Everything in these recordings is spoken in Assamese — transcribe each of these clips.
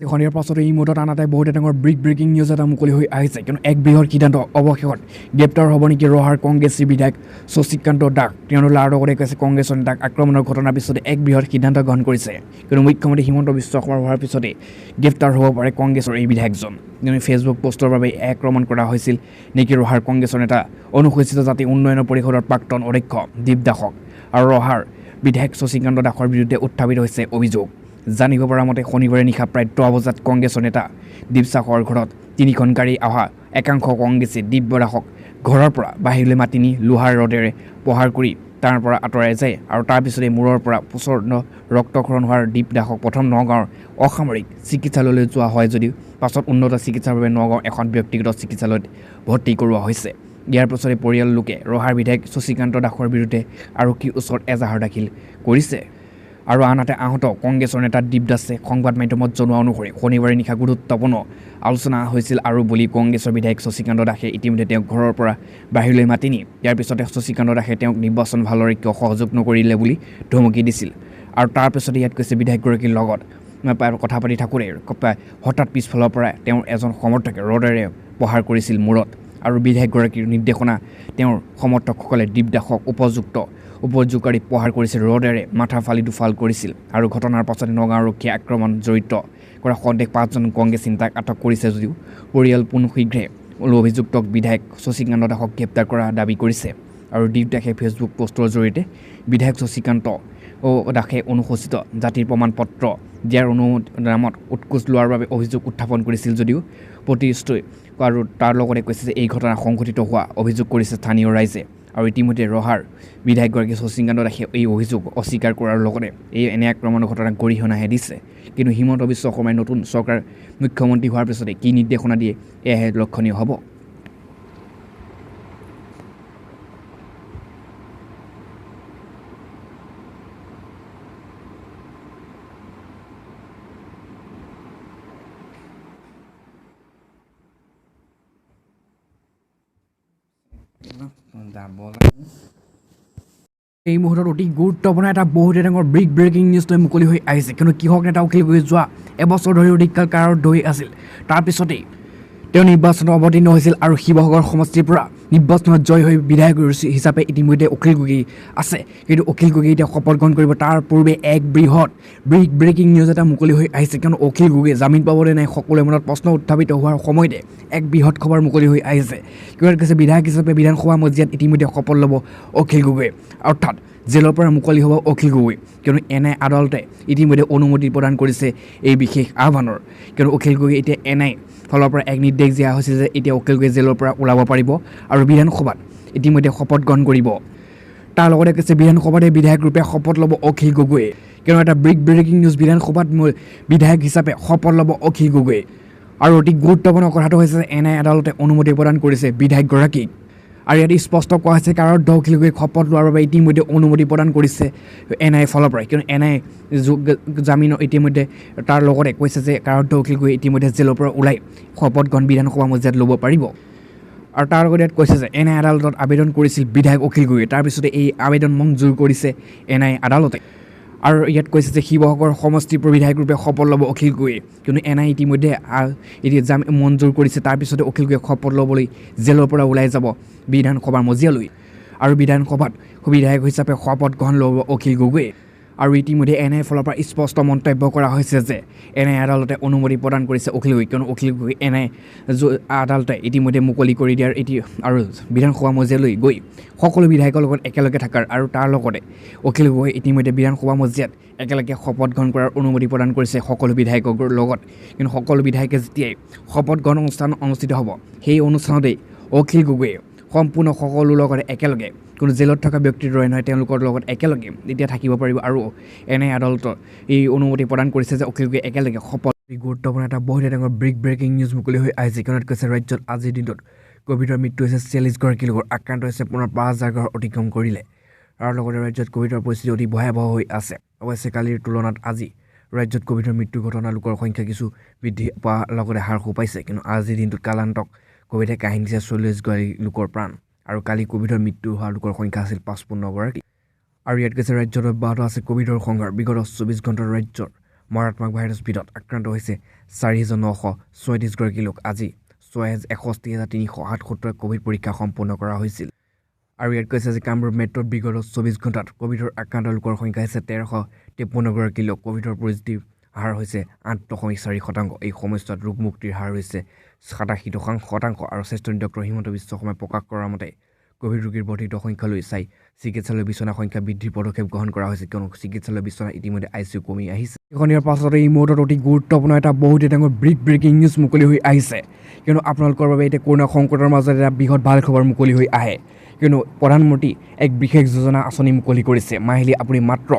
শনিবাৰ পাছতে এই মুহূৰ্তত আনহাতে বহুতে ডাঙৰ ব্ৰেকিং নিউজ এটা মুকলি হৈ আহিছে কিন্তু এক বৃহৎ সিদ্ধান্ত অৱশেষত গ্ৰেপ্তাৰ হ'ব নেকি ৰহাৰ কংগ্ৰেছী বিধায়ক শশীকান্ত দাস তেওঁলোকে আৰু লগতে কৈছে কংগ্ৰেছৰ নেতাক আক্ৰমণৰ ঘটনাৰ পিছতে এক বৃহৎ সিদ্ধান্ত গ্ৰহণ কৰিছে কিন্তু মুখ্যমন্ত্ৰী হিমন্ত বিশ্ব শৰ্মাৰ হোৱাৰ পিছতে গ্ৰেপ্তাৰ হ'ব পাৰে কংগ্ৰেছৰ এই বিধায়কজন কিন্তু ফেচবুক পোষ্টৰ বাবে আক্ৰমণ কৰা হৈছিল নেকি ৰহাৰ কংগ্ৰেছৰ নেতা অনুসূচিত জাতি উন্নয়ন পৰিষদৰ প্ৰাক্তন অধ্যক্ষ দীপ দাসক আৰু ৰহাৰ বিধায়ক শশীকান্ত দাসৰ বিৰুদ্ধে উত্থাপিত হৈছে অভিযোগ জানিব পৰা মতে শনিবাৰে নিশা প্ৰায় 10 বজাত কংগ্ৰেছৰ নেতা দীপ দাসৰ ঘৰত তিনিখন গাড়ী অহা একাংশ কংগ্ৰেছী দীপ দাসক ঘৰৰ পৰা বাহিৰলৈ মাতি নি লোহাৰ ৰডেৰে প্ৰহাৰ কৰি তাৰ পৰা আঁতৰাই যায় আৰু তাৰ পিছতে মূৰৰ পৰা প্ৰচণ্ড ৰক্তক্ষৰণ হোৱাৰ দীপ দাসক প্ৰথম নগাঁৱৰ অসামৰিক চিকিৎসালয়লৈ যোৱা হয় যদিও পাছত উন্নত চিকিৎসাৰ বাবে নগাঁৱৰ এখন ব্যক্তিগত চিকিৎসালয়ত ভৰ্তি কৰোৱা হৈছে ইয়াৰ পিছতে পৰিয়াল লোকে ৰহাৰ বিধায়ক শশীকান্ত দাসৰ বিৰুদ্ধে আৰক্ষীৰ ওচৰত এজাহাৰ দাখিল কৰিছে আৰু আনহাতে আহত কংগ্ৰেছৰ নেতা দীপ দাসে সংবাদ মাধ্যমত জনোৱা অনুসৰি শনিবাৰে নিশা গুৰুত্বপূৰ্ণ আলোচনা হৈছিল আৰু বুলি কংগ্ৰেছৰ বিধায়ক শশীকান্ত দাসে ইতিমধ্যে তেওঁক ঘৰৰ পৰা বাহিৰলৈ মাতি নি ইয়াৰ পিছতে শশীকান্ত দাসে তেওঁক নিৰ্বাচন ভালদৰে কিয় সহযোগ নকৰিলে বুলি ধমকি দিছিল আৰু তাৰ পিছতে ইয়াত কৈছে বিধায়কগৰাকীৰ লগত কথা পাতি থাকোঁতে হঠাৎ পিছফালৰ পৰা তেওঁৰ এজন সমৰ্থকে ৰডেৰে প্ৰহাৰ কৰিছিল মূৰত আৰু বিধায়কগৰাকীৰ নিৰ্দেশনা তেওঁৰ সমৰ্থকসকলে দীপ দাসক উপযোগকাৰী প্ৰহাৰ কৰিছিল ৰডেৰে মাথা ফালি দুফাল কৰিছিল আৰু ঘটনাৰ পাছতে নগাঁও আৰক্ষীয়ে আক্ৰমণ জড়িত কৰা সন্দেহ 5জন কংগ্ৰেছ নেতাক আটক কৰিছে যদিও পৰিয়াল শীঘ্ৰে অভিযুক্তক বিধায়ক শশীকান্ত দাসক গ্ৰেপ্তাৰ কৰা দাবী কৰিছে আৰু দীপ দাসে ফেচবুক পোষ্টৰ জৰিয়তে বিধায়ক শশীকান্ত দাসে অনুসূচিত জাতিৰ প্ৰমাণ পত্ৰ দিয়াৰ নামত উৎকোচ লোৱাৰ বাবে অভিযোগ উত্থাপন কৰিছিল যদিও প্ৰতিষ্ঠিত আৰু তাৰ লগতে কৈছে যে এই ঘটনা সংঘটিত হোৱা অভিযোগ কৰিছে স্থানীয় ৰাইজে আৰু ইতিমধ্যে ৰহাৰ বিধায়কগৰাকী শশীকান্ত দাসে এই অভিযোগ অস্বীকাৰ কৰাৰ লগতে এনে আক্ৰমণৰ ঘটনাক গৰিহণাহে দিছে কিন্তু হিমন্ত বিশ্ব শৰ্মাই নতুন চৰকাৰ মুখ্যমন্ত্ৰী হোৱাৰ পিছতে কি নিৰ্দেশনা দিয়ে এয়াহে লক্ষণীয় হ'ব এই মুহূৰ্তত অতি গুৰুত্বপূৰ্ণ এটা বহুতে ডাঙৰ ব্ৰেকিং নিউজ লৈ মুকলি হৈ আহিছে কিন্তু কৃষক নেতা উকিল গগৈ যোৱা এবছৰ ধৰি অধিককাল কাৰাৰুদ্ধ হৈ আছিল তাৰপিছতেই তেওঁ নিৰ্বাচনত অৱতীৰ্ণ হৈছিল আৰু শিৱসাগৰ সমষ্টিৰ পৰা নিৰ্বাচনত জয় হৈ বিধায়ক হিচাপে ইতিমধ্যে অখিল গগৈ আছে কিন্তু অখিল গগৈ এতিয়া শপত গ্ৰহণ কৰিব তাৰ পূৰ্বে এক বৃহৎ ব্ৰেকিং নিউজ এটা মুকলি হৈ আহিছে কিয়নো অখিল গগৈ জামিন পাবলৈ নাই সকলোৰে মনত প্ৰশ্ন উত্থাপিত হোৱাৰ সময়তে এক বৃহৎ খবৰ মুকলি হৈ আহিছে কিয় কৈছে বিধায়ক হিচাপে বিধানসভা মজিয়াত ইতিমধ্যে শপত ল'ব অখিল গগৈ অৰ্থাৎ জেলৰ পৰা মুকলি হ'ব অখিল গগৈ কিয়নো এনআই আদালতে ইতিমধ্যে অনুমতি প্ৰদান কৰিছে এই বিশেষ আহ্বানৰ কিয়নো অখিল গগৈ এতিয়া এনআই ফলৰ পৰা এক নিৰ্দেশ দিয়া হৈছে যে এতিয়া অখিল গগৈ জেলৰ পৰা ওলাব পাৰিব আৰু বিধানসভাত ইতিমধ্যে শপত গ্ৰহণ কৰিব তাৰ লগতে কৈছে বিধানসভাতে বিধায়ক ৰূপে শপত ল'ব অখিল গগৈ কিয়নো এটা ব্ৰেকিং নিউজ বিধানসভাত বিধায়ক হিচাপে শপত ল'ব অখিল গগৈ আৰু অতি গুৰুত্বপূৰ্ণ কথাটো হৈছে যে এনআই আদালতে অনুমতি প্ৰদান কৰিছে বিধায়কগৰাকীক আৰু ইয়াত স্পষ্ট কোৱা হৈছে কাৰাৰুদ্ধ অখিল গগৈক শপত লোৱাৰ বাবে ইতিমধ্যে অনুমতি প্ৰদান কৰিছে এনআই ফালৰ পৰা কিয়নো এনআই জামিনৰ ইতিমধ্যে তাৰ লগতে কৈছে যে কাৰাৰুদ্ধ অখিল গগৈ ইতিমধ্যে জেলৰ পৰা ওলাই শপত গ্ৰহণ বিধানসভা মজিয়াত ল'ব পাৰিব আৰু তাৰ লগতে ইয়াত কৈছে যে এনআই আদালতত আবেদন কৰিছিল বিধায়ক অখিল গগৈ তাৰপিছতে এই আবেদন মঞ্জুৰ কৰিছে এনআই আদালতে আৰু ইয়াত কৈছে যে শিৱসাগৰ সমষ্টিৰ বিধায়ক ৰূপে শপত ল'ব অখিল গগৈ কিন্তু এনআই ইতিমধ্যে এতিয়া মঞ্জুৰ কৰিছে তাৰপিছতে অখিল গগৈক শপত ল'বলৈ জেলৰ পৰা ওলাই যাব বিধানসভাৰ মজিয়ালৈ আৰু বিধানসভাত বিধায়ক হিচাপে শপত গ্ৰহণ ল'ব অখিল গগৈ আৰু ইতিমধ্যে এনআইৰ ফালৰ পৰা স্পষ্ট মন্তব্য কৰা হৈছে যে এনআই আদালতে অনুমতি প্ৰদান কৰিছে অখিল গগৈ কিয়নো অখিল গগৈ এনআই আদালতে ইতিমধ্যে মুকলি কৰি দিয়াৰ আৰু বিধানসভা মজিয়ালৈ গৈ সকলো বিধায়কৰ লগত একেলগে থকাৰ আৰু তাৰ লগতে অখিল গগৈ ইতিমধ্যে বিধানসভা মজিয়াত একেলগে শপত গ্ৰহণ কৰাৰ অনুমতি প্ৰদান কৰিছে সকলো বিধায়কৰ লগত কিন্তু সকলো বিধায়কে যেতিয়াই শপত গ্ৰহণ অনুষ্ঠান অনুষ্ঠিত হ'ব সেই অনুষ্ঠানতেই অখিল গগৈ সম্পূৰ্ণ সকলো লগত একেলগে কোনো জেলত থকা ব্যক্তিৰ দৰে নহয় তেওঁলোকৰ লগত একেলগে এতিয়া থাকিব পাৰিব আৰু এনআই আদালতৰ এই অনুমতি প্ৰদান কৰিছে যে অখিল গগৈ একেলগে শপত গুৰুত্বপূৰ্ণ এটা বহুত ডাঙৰ ব্ৰেকিং নিউজ মুকলি হৈ আহিছে কিয়নো কৈছে ৰাজ্যত আজিৰ দিনটোত ক'ভিডৰ মৃত্যু হৈছে 40গৰাকী লোকৰ আক্ৰান্ত হৈছে পুনৰ 5,000 ঘৰ অতিক্ৰম কৰিলে আৰু লগতে ৰাজ্যত ক'ভিডৰ পৰিস্থিতি অতি ভয়াৱহ হৈ আছে অৱশ্যে কালিৰ তুলনাত আজি ৰাজ্যত ক'ভিডৰ মৃত্যু ঘটনা লোকৰ সংখ্যা কিছু বৃদ্ধি পোৱাৰ লগতে হ্ৰাস পাইছে কিন্তু আজিৰ দিনটোত কালান্তক ক'ভিডে কাহিনী দিছে 40গৰাকী লোকৰ প্ৰাণ আৰু কালি ক'ভিডৰ মৃত্যু হোৱা লোকৰ সংখ্যা আছিল 55গৰাকী আৰু ইয়াত কৈছে ৰাজ্যত অব্যাহত আছে ক'ভিডৰ সংঘাৰ বিগত 24 ঘণ্টাৰ ৰাজ্যৰ মাৰাত্মক ভাইৰাছ বিধত আক্ৰান্ত হৈছে 4,936 লোক। আজি 61,377 কোভিড পৰীক্ষা সম্পন্ন কৰা হৈছিল। আৰু ইয়াত কৈছে যে কামৰূপ মেট্ৰত বিগত 24 ঘণ্টাত কোভিডৰ আক্ৰান্ত লোকৰ সংখ্যা হৈছে 1353 লোক। কোভিডৰ পজিটিভ হাৰ হৈছে 8.4%। এই সময়ছোৱাত ৰোগমুক্তিৰ হাৰ হৈছে 87% আৰু স্বাস্থ্যমন্ত্ৰী ডক্টৰ হিমন্ত বিশ্ব শৰ্মাই প্ৰকাশ কৰাৰ মতে কোভিড ৰোগীৰ বৰ্ধিত সংখ্যালৈ চাই চিকিৎসালয় বিচনা সংখ্যা বৃদ্ধিৰ পদক্ষেপ গ্ৰহণ কৰা হৈছে, কিয়নো চিকিৎসালয় বিচনা ইতিমধ্যে ICU কমি আহিছে। এখন ইয়াৰ পাছতে এই মুহূৰ্তত অতি গুৰুত্বপূৰ্ণ এটা বহুত ডাঙৰ ব্ৰেকিং নিউজ মুকলি হৈ আহিছে, কিয়নো আপোনালোকৰ বাবে এতিয়া কৰোণা সংকটৰ মাজত এটা বৃহৎ ভাল খবৰ মুকলি হৈ আহে, কিয়নো প্ৰধানমন্ত্ৰী এক বিশেষ যোজনা আঁচনি মুকলি কৰিছে। মাহিলী আপুনি মাত্ৰ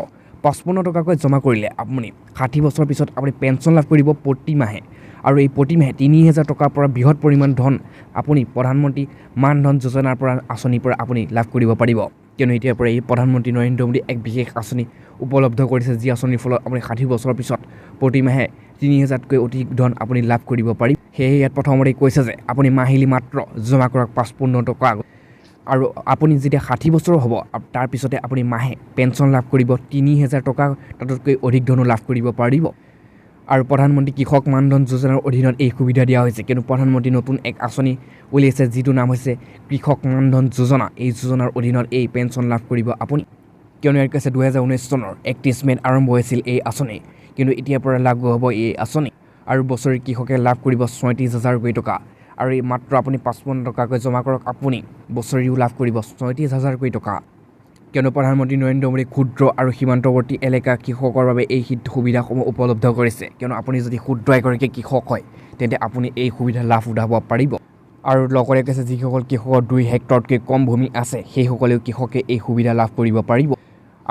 55 টকাকৈ জমা কৰিলে আপুনি 60 বছৰৰ পিছত আপুনি পেঞ্চন লাভ কৰিব প্ৰতি মাহে, আৰু এই প্ৰতি মাহে 3,000 টকাৰ পৰা বৃহৎ পৰিমাণ ধন আপুনি প্ৰধানমন্ত্ৰী মান ধন যোজনাৰ পৰা আঁচনিৰ পৰা আপুনি লাভ কৰিব পাৰিব, কিয়নো এতিয়াৰ পৰা এই প্ৰধানমন্ত্ৰী নৰেন্দ্ৰ মোদী এক বিশেষ আঁচনি উপলব্ধ কৰিছে, যি আঁচনিৰ ফলত আপুনি 60 বছৰৰ পিছত প্ৰতি মাহে 3,000তকৈ অধিক ধন আপুনি লাভ কৰিব পাৰিব। সেয়ে ইয়াত প্ৰথমতে কৈছে যে আপুনি মাহিলী মাত্ৰ জমা কৰক 55 টকা, আৰু আপুনি যেতিয়া 60 বছৰ হ'ব তাৰপিছতে আপুনি মাহে পেঞ্চন লাভ কৰিব 3,000 টকা, তাতকৈ অধিক ধনো লাভ কৰিব পাৰিব। আৰু প্ৰধানমন্ত্ৰী কৃষক মানধন যোজনাৰ অধীনত এই সুবিধা দিয়া হৈছে, কিয়নো প্ৰধানমন্ত্ৰী নতুন এক আঁচনি উলিয়াইছে যিটো নাম হৈছে কৃষক মানধন যোজনা। এই যোজনাৰ অধীনত এই পেঞ্চন লাভ কৰিব আপুনি, কিয়নো ইয়াৰ কৈছে 2019 চনৰ 31 মে'ত আৰম্ভ হৈছিল এই আঁচনি, কিন্তু এতিয়াৰ পৰা লাগু হ'ব এই আঁচনি, আৰু বছৰি কৃষকে লাভ কৰিব 37,000কৈ টকা। আৰু এই মাত্ৰ আপুনি 55 টকাকৈ জমা কৰক, আপুনি বছৰিও লাভ কৰিব 37,000কৈ টকা, কিয়নো প্ৰধানমন্ত্ৰী নৰেন্দ্ৰ মোদী ক্ষুদ্ৰ আৰু সীমান্তৱৰ্তী এলেকা কৃষকৰ বাবে এই সুবিধাসমূহ উপলব্ধ কৰিছে, কিয়নো আপুনি যদি ক্ষুদ্ৰ এগৰাকী কৃষক হয় তেন্তে আপুনি এই সুবিধা লাভ উঠাব পাৰিব। আৰু লগতে কৈছে যিসকল কৃষকৰ 2 হেক্টৰতকৈ কম ভূমি আছে সেইসকলেও কৃষকে এই সুবিধা লাভ কৰিব পাৰিব।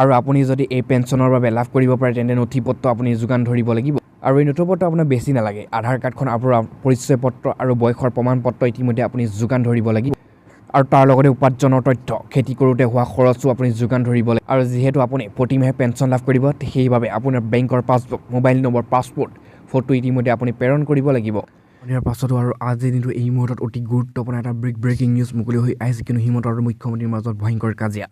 আৰু আপুনি যদি এই পেঞ্চনৰ বাবে লাভ কৰিব পাৰে তেন্তে নথিপত্ৰ আপুনি যোগান ধৰিব লাগিব, আৰু এই নথিপত্ৰ আপোনাৰ বেছি নালাগে। আধাৰ কাৰ্ডখন আপোনাৰ পৰিচয় পত্ৰ আৰু বয়সৰ প্ৰমাণ পত্ৰ ইতিমধ্যে আপুনি যোগান ধৰিব লাগিব, আৰু তাৰ লগতে উপাৰ্জনৰ তথ্য, খেতি কৰোঁতে হোৱা খৰচো আপুনি যোগান ধৰিব লাগিব। আৰু যিহেতু আপুনি প্ৰতিমাহে পেঞ্চন লাভ কৰিব, সেইবাবে আপোনাৰ বেংকৰ passbook, mobile number, passport photo ইতিমধ্যে আপুনি প্ৰেৰণ কৰিব লাগিব। ইয়াৰ পাছতো আৰু আজিৰ দিনটো এই মুহূৰ্তত অতি গুৰুত্বপূৰ্ণ এটা ব্ৰেকিং নিউজ মুকলি হৈ আহিছে, কিন্তু হিমন্ত আৰু মুখ্যমন্ত্ৰীৰ মাজত ভয়ংকৰ কাজিয়া।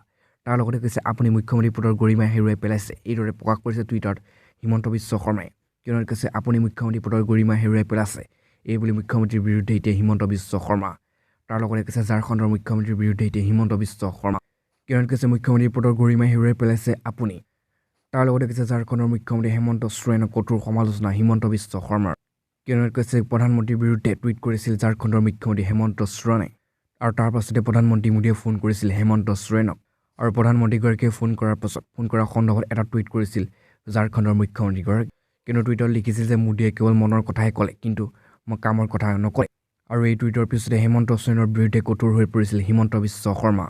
তাৰ লগতে কৈছে আপুনি মুখ্যমন্ত্ৰী পদৰ গৰিমা হেৰুৱাই পেলাইছে, এইদৰে প্ৰকাশ কৰিছে টুইটাৰত হিমন্ত বিশ্ব শৰ্মাই, কিয়নো কৈছে আপুনি মুখ্যমন্ত্ৰী পদৰ গৰিমা হেৰুৱাই পেলাইছে, এই বুলি মুখ্যমন্ত্ৰীৰ বিৰুদ্ধে এতিয়া হিমন্ত বিশ্ব শৰ্মা। তাৰ লগতে কৈছে ঝাৰখণ্ডৰ মুখ্যমন্ত্ৰীৰ বিৰুদ্ধে এতিয়া হিমন্ত বিশ্ব শৰ্মা, কিয়নো কৈছে মুখ্যমন্ত্ৰীৰ পদৰ গৰিমা হেৰুৱাই পেলাইছে আপুনি। তাৰ লগতে কৈছে ঝাৰখণ্ডৰ মুখ্যমন্ত্ৰী হেমন্ত সোৰেনৰ কঠোৰ সমালোচনা হিমন্ত বিশ্ব শৰ্মাৰ, কিয়নো কৈছে প্ৰধানমন্ত্ৰীৰ বিৰুদ্ধে টুইট কৰিছিল ঝাৰখণ্ডৰ মুখ্যমন্ত্ৰী হেমন্ত সোৰেনে, আৰু তাৰ পাছতে প্ৰধানমন্ত্ৰী মোদীয়ে ফোন কৰিছিল হেমন্ত সোৰেনক, আৰু প্ৰধানমন্ত্ৰীগৰাকীয়ে ফোন কৰাৰ সন্দৰ্ভত এটা টুইট কৰিছিল ঝাৰখণ্ডৰ মুখ্যমন্ত্ৰীগৰাকী, কিন্তু টুইটত লিখিছিল যে মোদীয়ে কেৱল মনৰ কথাহে ক'লে কিন্তু কামৰ কথা নকৰে। আৰু এই টুইটৰ পিছতে হেমন্ত সোৰেনৰ বিৰুদ্ধে কঠোৰ হৈ পৰিছিল হিমন্ত বিশ্ব শৰ্মা,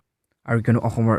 আৰু কিয়নো অসমৰ